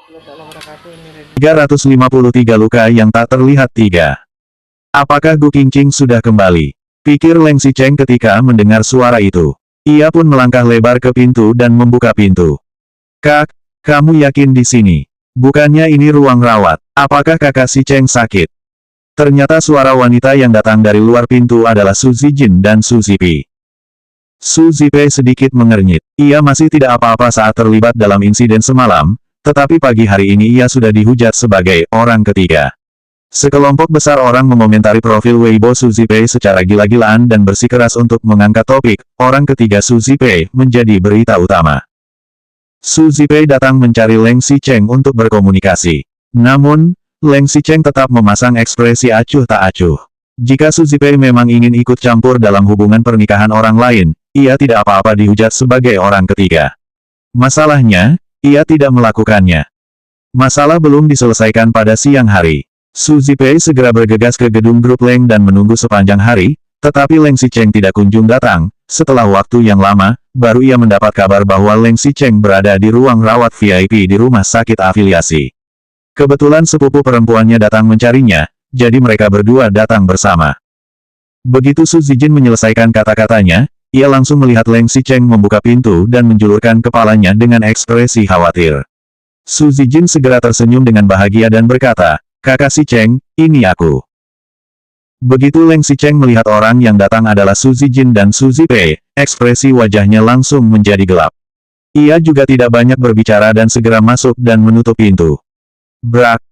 353 luka yang tak terlihat 3. Apakah Gu Qingqing sudah kembali? Pikir Leng Xicheng ketika mendengar suara itu. Ia pun melangkah lebar ke pintu dan membuka pintu. Kak, kamu yakin di sini? Bukannya ini ruang rawat? Apakah kakak Xicheng sakit? Ternyata suara wanita yang datang dari luar pintu adalah Su Zijin dan Su Zipi. Su Zipe sedikit mengernyit. Ia masih tidak apa-apa saat terlibat dalam insiden semalam, tetapi pagi hari ini ia sudah dihujat sebagai orang ketiga. Sekelompok besar orang mengomentari profil Weibo Su Zipe secara gila-gilaan dan bersikeras untuk mengangkat topik, orang ketiga Su Zipe menjadi berita utama. Su Zipe datang mencari Leng Xicheng untuk berkomunikasi. Namun, Leng Xicheng tetap memasang ekspresi acuh tak acuh. Jika Su Zipe memang ingin ikut campur dalam hubungan pernikahan orang lain, ia tidak apa-apa dihujat sebagai orang ketiga. Masalahnya, ia tidak melakukannya. Masalah belum diselesaikan pada siang hari. Su Zipe segera bergegas ke gedung grup Leng dan menunggu sepanjang hari, tetapi Leng Xicheng tidak kunjung datang. Setelah waktu yang lama, baru ia mendapat kabar bahwa Leng Xicheng berada di ruang rawat VIP di rumah sakit afiliasi. Kebetulan sepupu perempuannya datang mencarinya, jadi mereka berdua datang bersama. Begitu Su Zijin menyelesaikan kata-katanya, ia langsung melihat Leng Xicheng membuka pintu dan menjulurkan kepalanya dengan ekspresi khawatir. Su Zijin segera tersenyum dengan bahagia dan berkata, "Kakak Xicheng, ini aku." Begitu Leng Xicheng melihat orang yang datang adalah Su Zijin dan Su Zipe, ekspresi wajahnya langsung menjadi gelap. Ia juga tidak banyak berbicara dan segera masuk dan menutup pintu. Brak!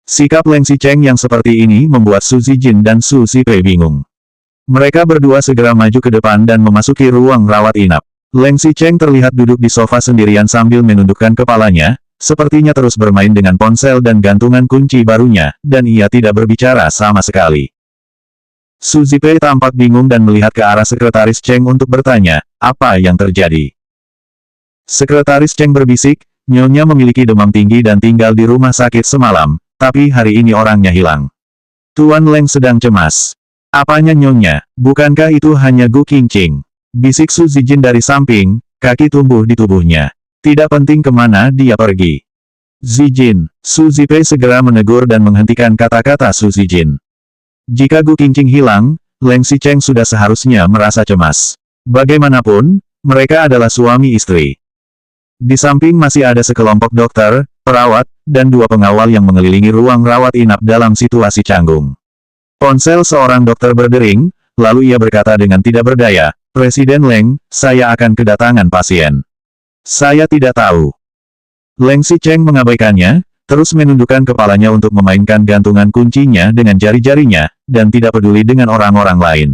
Sikap Leng Xicheng yang seperti ini membuat Su Zijin dan Su Zipe bingung. Mereka berdua segera maju ke depan dan memasuki ruang rawat inap. Leng Xicheng terlihat duduk di sofa sendirian sambil menundukkan kepalanya, sepertinya terus bermain dengan ponsel dan gantungan kunci barunya, dan ia tidak berbicara sama sekali. Su Zipe tampak bingung dan melihat ke arah Sekretaris Cheng untuk bertanya, apa yang terjadi. Sekretaris Cheng berbisik, "Nyonya memiliki demam tinggi dan tinggal di rumah sakit semalam, tapi hari ini orangnya hilang. Tuan Leng sedang cemas." "Apanya Nyonya? Bukankah itu hanya Gu Qingqing?" bisik Su Zijin dari samping, kaki tumbuh di tubuhnya. "Tidak penting kemana dia pergi." "Zijin," Su Zipe segera menegur dan menghentikan kata-kata Su Zijin. Jika Gu Qingqing hilang, Leng Xicheng sudah seharusnya merasa cemas. Bagaimanapun, mereka adalah suami istri. Di samping masih ada sekelompok dokter, perawat, dan dua pengawal yang mengelilingi ruang rawat inap dalam situasi canggung. Ponsel seorang dokter berdering, lalu ia berkata dengan tidak berdaya, "Presiden Leng, saya akan kedatangan pasien." "Saya tidak tahu." Leng Xicheng mengabaikannya, terus menundukkan kepalanya untuk memainkan gantungan kuncinya dengan jari-jarinya, dan tidak peduli dengan orang-orang lain.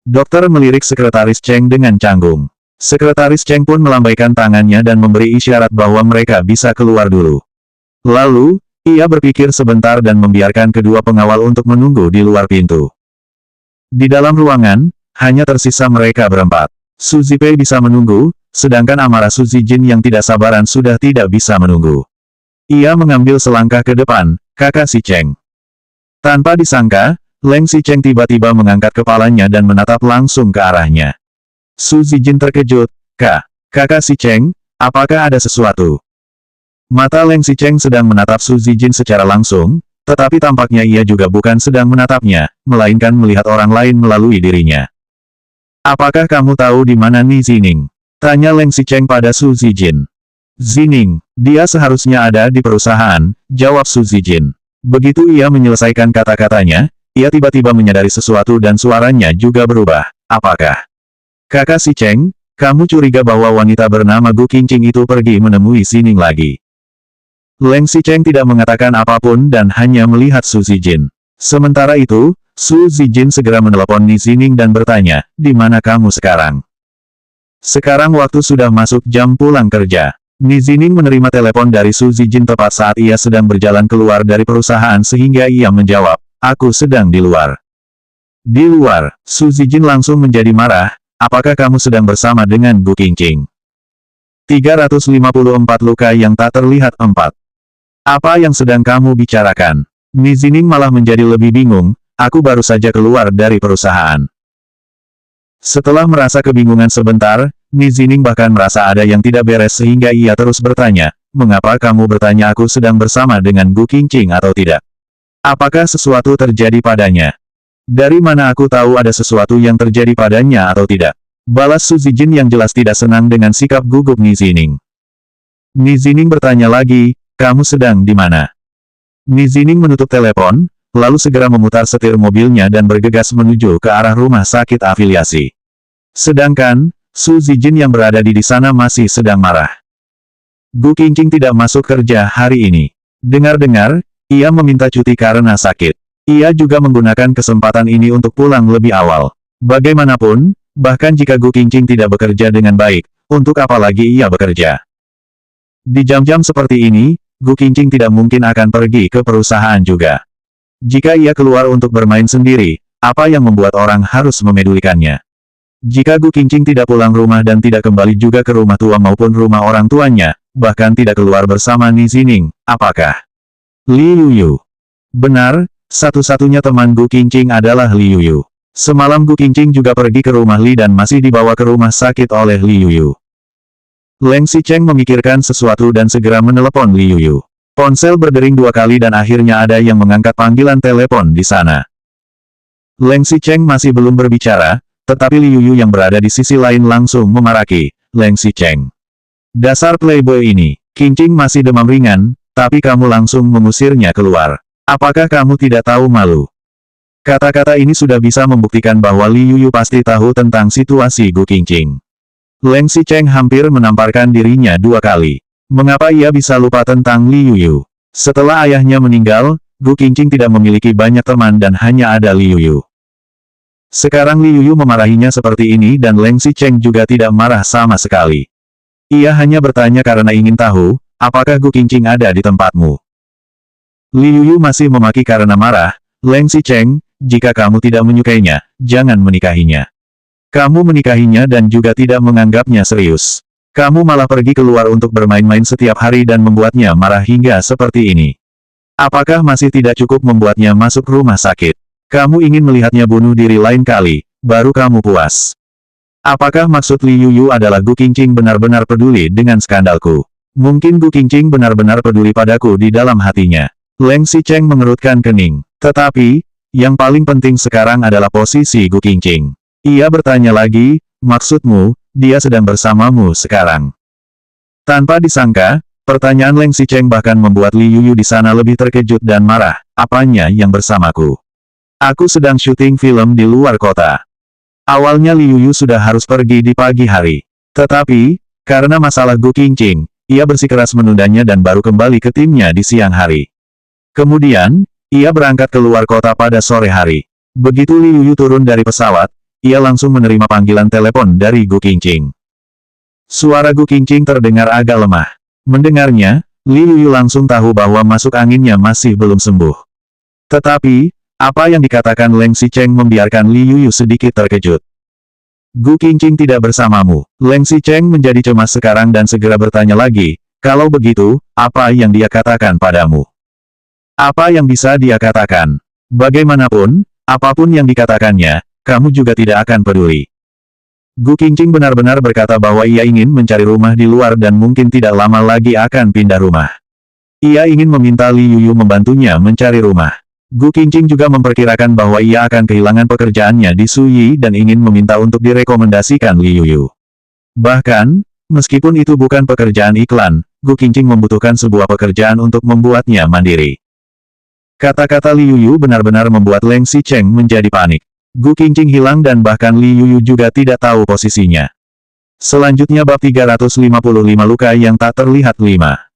Dokter melirik Sekretaris Cheng dengan canggung. Sekretaris Cheng pun melambaikan tangannya dan memberi isyarat bahwa mereka bisa keluar dulu. Lalu, ia berpikir sebentar dan membiarkan kedua pengawal untuk menunggu di luar pintu. Di dalam ruangan, hanya tersisa mereka berempat. Su Zipe bisa menunggu, sedangkan amarah Su Zijin yang tidak sabaran sudah tidak bisa menunggu. Ia mengambil selangkah ke depan, "Kakak Xicheng." Tanpa disangka, Leng Xicheng tiba-tiba mengangkat kepalanya dan menatap langsung ke arahnya. Su Zijin terkejut, Kakak Xicheng, apakah ada sesuatu?" Mata Leng Xicheng sedang menatap Su Zijin secara langsung, tetapi tampaknya ia juga bukan sedang menatapnya, melainkan melihat orang lain melalui dirinya. "Apakah kamu tahu di mana Ni Zining?" tanya Leng Xicheng pada Su Zijin. "Zining, dia seharusnya ada di perusahaan," jawab Su Zijin. Begitu ia menyelesaikan kata-katanya, ia tiba-tiba menyadari sesuatu dan suaranya juga berubah. "Apakah Kakak Xicheng, kamu curiga bahwa wanita bernama Gu Qingqing itu pergi menemui Zining lagi?" Leng Xicheng tidak mengatakan apapun dan hanya melihat Su Zijin. Sementara itu, Su Zijin segera menelepon Ni Zining dan bertanya, "Di mana kamu sekarang?" Sekarang waktu sudah masuk jam pulang kerja. Ni Zining menerima telepon dari Su Zijin tepat saat ia sedang berjalan keluar dari perusahaan sehingga ia menjawab, "Aku sedang di luar." "Di luar?" Su Zijin langsung menjadi marah, "Apakah kamu sedang bersama dengan Gu Qingqing?" 354 luka yang tak terlihat 4. "Apa yang sedang kamu bicarakan?" Ni Zining malah menjadi lebih bingung, "Aku baru saja keluar dari perusahaan." Setelah merasa kebingungan sebentar, Nizining bahkan merasa ada yang tidak beres sehingga ia terus bertanya, mengapa kamu bertanya aku sedang bersama dengan Gu Qingqing atau tidak? Apakah sesuatu terjadi padanya? Dari mana aku tahu ada sesuatu yang terjadi padanya atau tidak? Balas Su Zijin yang jelas tidak senang dengan sikap gugup Nizining. Nizining bertanya lagi, kamu sedang di mana? Nizining menutup telepon, lalu segera memutar setir mobilnya dan bergegas menuju ke arah rumah sakit afiliasi. Sedangkan, Su Zijin yang berada di sana masih sedang marah. Gu Qingqing tidak masuk kerja hari ini. Dengar-dengar, ia meminta cuti karena sakit. Ia juga menggunakan kesempatan ini untuk pulang lebih awal. Bagaimanapun, bahkan jika Gu Qingqing tidak bekerja dengan baik, untuk apa lagi ia bekerja? Di jam-jam seperti ini, Gu Qingqing tidak mungkin akan pergi ke perusahaan juga. Jika ia keluar untuk bermain sendiri, apa yang membuat orang harus memedulikannya? Jika Gu Qingqing tidak pulang rumah dan tidak kembali juga ke rumah tua maupun rumah orang tuanya, bahkan tidak keluar bersama Nizining, apakah Li Yuyu? Benar, satu-satunya teman Gu Qingqing adalah Li Yuyu. Semalam Gu Qingqing juga pergi ke rumah Li dan masih dibawa ke rumah sakit oleh Li Yuyu. Leng Xicheng memikirkan sesuatu dan segera menelepon Li Yuyu. Ponsel berdering 2 kali dan akhirnya ada yang mengangkat panggilan telepon di sana. Leng Xicheng masih belum berbicara, tetapi Li Yuyu yang berada di sisi lain langsung memaraki, Leng Xicheng. Dasar playboy ini, Qingqing masih demam ringan, tapi kamu langsung mengusirnya keluar. Apakah kamu tidak tahu malu? Kata-kata ini sudah bisa membuktikan bahwa Li Yuyu pasti tahu tentang situasi Gu Qingqing. Leng Xicheng hampir menamparkan dirinya 2 kali. Mengapa ia bisa lupa tentang Li Yuyu? Setelah ayahnya meninggal, Gu Qingqing tidak memiliki banyak teman dan hanya ada Li Yuyu. Sekarang Li Yuyu memarahinya seperti ini dan Leng Xicheng juga tidak marah sama sekali. Ia hanya bertanya karena ingin tahu, apakah Gu Qingqing ada di tempatmu? Li Yuyu masih memaki karena marah, Leng Xicheng, jika kamu tidak menyukainya, jangan menikahinya. Kamu menikahinya dan juga tidak menganggapnya serius. Kamu malah pergi keluar untuk bermain-main setiap hari dan membuatnya marah hingga seperti ini. Apakah masih tidak cukup membuatnya masuk rumah sakit? Kamu ingin melihatnya bunuh diri lain kali, baru kamu puas. Apakah maksud Li Yuyu adalah Gu Qingqing benar-benar peduli dengan skandalku? Mungkin Gu Qingqing benar-benar peduli padaku di dalam hatinya. Leng Xicheng mengerutkan kening. Tetapi, yang paling penting sekarang adalah posisi Gu Qingqing. Ia bertanya lagi, maksudmu, dia sedang bersamamu sekarang? Tanpa disangka, pertanyaan Leng Xicheng bahkan membuat Li Yuyu di sana lebih terkejut dan marah. Apanya yang bersamaku? Aku sedang syuting film di luar kota. Awalnya Li Yuyu sudah harus pergi di pagi hari. Tetapi, karena masalah Gu Qingqing, ia bersikeras menundanya dan baru kembali ke timnya di siang hari. Kemudian, ia berangkat ke luar kota pada sore hari. Begitu Li Yuyu turun dari pesawat, ia langsung menerima panggilan telepon dari Gu Qingqing. Suara Gu Qingqing terdengar agak lemah. Mendengarnya, Li Yuyu langsung tahu bahwa masuk anginnya masih belum sembuh. Tetapi, apa yang dikatakan Leng Xicheng membiarkan Li Yuyu sedikit terkejut. Gu Qingqing tidak bersamamu. Leng Xicheng menjadi cemas sekarang dan segera bertanya lagi, kalau begitu, apa yang dia katakan padamu? Apa yang bisa dia katakan? Bagaimanapun, apapun yang dikatakannya, kamu juga tidak akan peduli. Gu Qingqing benar-benar berkata bahwa ia ingin mencari rumah di luar dan mungkin tidak lama lagi akan pindah rumah. Ia ingin meminta Li Yuyu membantunya mencari rumah. Gu Qingqing juga memperkirakan bahwa ia akan kehilangan pekerjaannya di Suyi dan ingin meminta untuk direkomendasikan Li Yuyu. Bahkan, meskipun itu bukan pekerjaan iklan, Gu Qingqing membutuhkan sebuah pekerjaan untuk membuatnya mandiri. Kata-kata Li Yuyu benar-benar membuat Leng Xicheng menjadi panik. Gu Qingqing hilang dan bahkan Li Yuyu juga tidak tahu posisinya. Selanjutnya bab 355 luka yang tak terlihat 5.